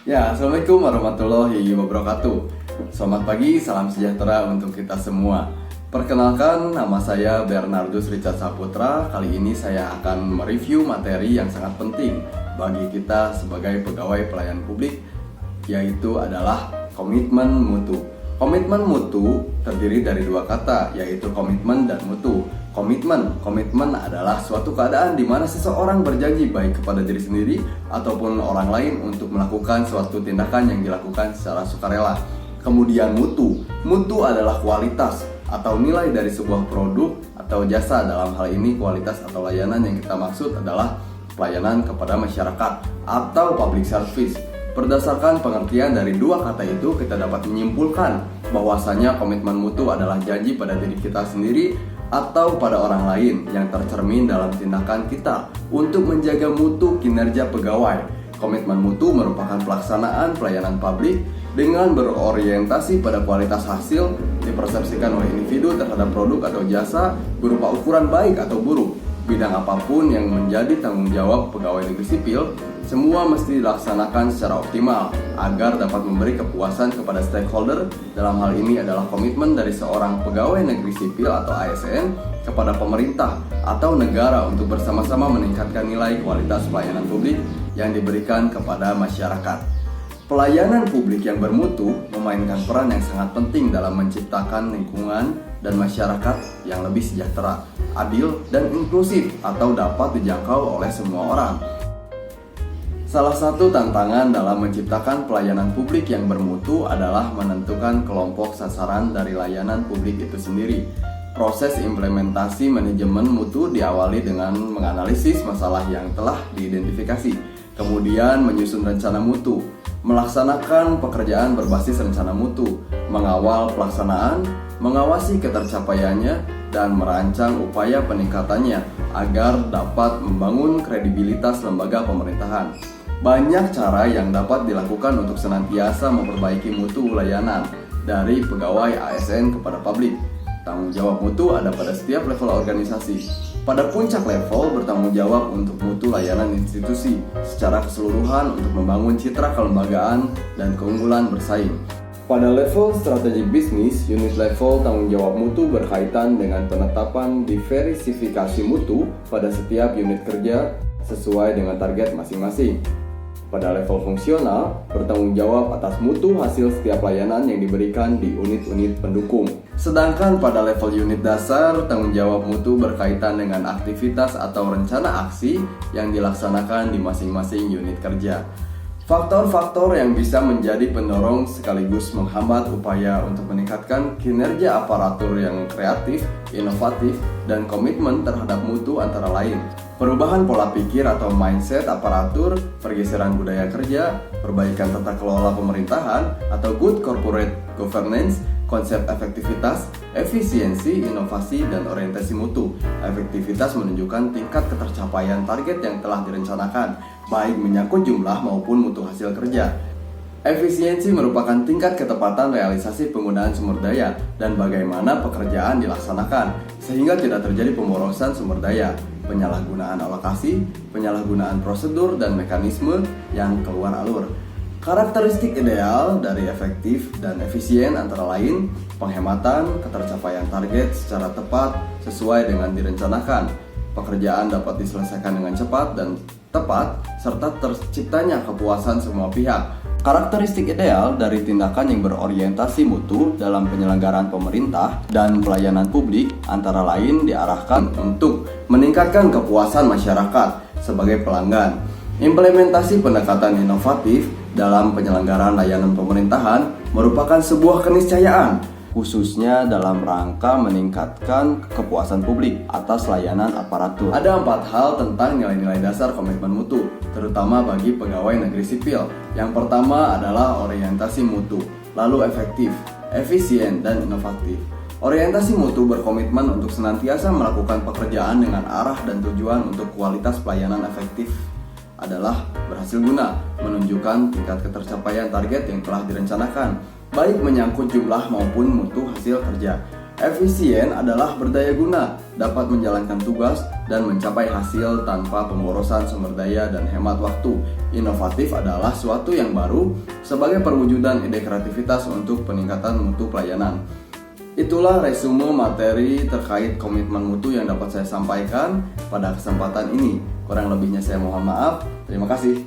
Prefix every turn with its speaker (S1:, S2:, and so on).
S1: Ya, Assalamualaikum warahmatullahi wabarakatuh. Selamat pagi, salam sejahtera untuk kita semua. Perkenalkan, nama saya Bernardus Richard Saputra. Kali ini saya akan mereview materi yang sangat penting bagi kita sebagai pegawai pelayanan publik, yaitu adalah komitmen mutu. Komitmen mutu terdiri dari dua kata, yaitu komitmen dan mutu. Komitmen adalah suatu keadaan di mana seseorang berjanji baik kepada diri sendiri ataupun orang lain untuk melakukan suatu tindakan yang dilakukan secara sukarela. Kemudian mutu adalah kualitas atau nilai dari sebuah produk atau jasa. Dalam hal ini kualitas atau layanan yang kita maksud adalah pelayanan kepada masyarakat atau public service. Berdasarkan pengertian dari dua kata itu, kita dapat menyimpulkan bahwasanya komitmen mutu adalah janji pada diri kita sendiri atau pada orang lain yang tercermin dalam tindakan kita untuk menjaga mutu kinerja pegawai. Komitmen mutu merupakan pelaksanaan pelayanan publik dengan berorientasi pada kualitas hasil dipersepsikan oleh individu terhadap produk atau jasa berupa ukuran baik atau buruk. Bidang apapun yang menjadi tanggung jawab pegawai negeri sipil, semua mesti dilaksanakan secara optimal agar dapat memberi kepuasan kepada stakeholder. Dalam hal ini adalah komitmen dari seorang pegawai negeri sipil atau ASN kepada pemerintah atau negara untuk bersama-sama meningkatkan nilai kualitas pelayanan publik yang diberikan kepada masyarakat. Pelayanan publik yang bermutu memainkan peran yang sangat penting dalam menciptakan lingkungan dan masyarakat yang lebih sejahtera, adil, dan inklusif atau dapat dijangkau oleh semua orang. Salah satu tantangan dalam menciptakan pelayanan publik yang bermutu adalah menentukan kelompok sasaran dari layanan publik itu sendiri. Proses implementasi manajemen mutu diawali dengan menganalisis masalah yang telah diidentifikasi, kemudian menyusun rencana mutu, melaksanakan pekerjaan berbasis rencana mutu, mengawal pelaksanaan, mengawasi ketercapaiannya, dan merancang upaya peningkatannya agar dapat membangun kredibilitas lembaga pemerintahan. Banyak cara yang dapat dilakukan untuk senantiasa memperbaiki mutu layanan dari pegawai ASN kepada publik. Tanggung jawab mutu ada pada setiap level organisasi. Pada puncak level bertanggung jawab untuk mutu layanan institusi secara keseluruhan untuk membangun citra kelembagaan dan keunggulan bersaing. Pada level strategik bisnis, unit level tanggung jawab mutu berkaitan dengan penetapan diversifikasi mutu pada setiap unit kerja sesuai dengan target masing-masing. Pada level fungsional, bertanggung jawab atas mutu hasil setiap layanan yang diberikan di unit-unit pendukung. Sedangkan pada level unit dasar, tanggung jawab mutu berkaitan dengan aktivitas atau rencana aksi yang dilaksanakan di masing-masing unit kerja. Faktor-faktor yang bisa menjadi pendorong sekaligus menghambat upaya untuk meningkatkan kinerja aparatur yang kreatif, inovatif, dan komitmen terhadap mutu antara lain perubahan pola pikir atau mindset aparatur, pergeseran budaya kerja, perbaikan tata kelola pemerintahan atau good corporate governance, konsep efektivitas, efisiensi, inovasi, dan orientasi mutu. Efektivitas menunjukkan tingkat ketercapaian target yang telah direncanakan, baik menyangkut jumlah maupun mutu hasil kerja. Efisiensi merupakan tingkat ketepatan realisasi penggunaan sumber daya dan bagaimana pekerjaan dilaksanakan, sehingga tidak terjadi pemborosan sumber daya, penyalahgunaan alokasi, penyalahgunaan prosedur dan mekanisme yang keluar alur. Karakteristik ideal dari efektif dan efisien antara lain penghematan, ketercapaian target secara tepat sesuai dengan direncanakan, pekerjaan dapat diselesaikan dengan cepat dan tepat, serta terciptanya kepuasan semua pihak. Karakteristik ideal dari tindakan yang berorientasi mutu dalam penyelenggaraan pemerintah dan pelayanan publik antara lain diarahkan untuk meningkatkan kepuasan masyarakat sebagai pelanggan, implementasi pendekatan inovatif dalam penyelenggaraan layanan pemerintahan merupakan sebuah keniscayaan, khususnya dalam rangka meningkatkan kepuasan publik atas layanan aparatur. Ada 4 hal tentang nilai-nilai dasar komitmen mutu, terutama bagi pegawai negeri sipil. Yang pertama adalah orientasi mutu, lalu efektif, efisien, dan inovatif. Orientasi mutu berkomitmen untuk senantiasa melakukan pekerjaan dengan arah dan tujuan untuk kualitas pelayanan efektif adalah berhasil guna, menunjukkan tingkat ketercapaian target yang telah direncanakan, baik menyangkut jumlah maupun mutu hasil kerja. Efisien adalah berdaya guna, dapat menjalankan tugas dan mencapai hasil tanpa pemborosan sumber daya dan hemat waktu. Inovatif adalah suatu yang baru sebagai perwujudan ide kreativitas untuk peningkatan mutu pelayanan. Itulah resume materi terkait komitmen mutu yang dapat saya sampaikan pada kesempatan ini. Kurang lebihnya saya mohon maaf. Terima kasih.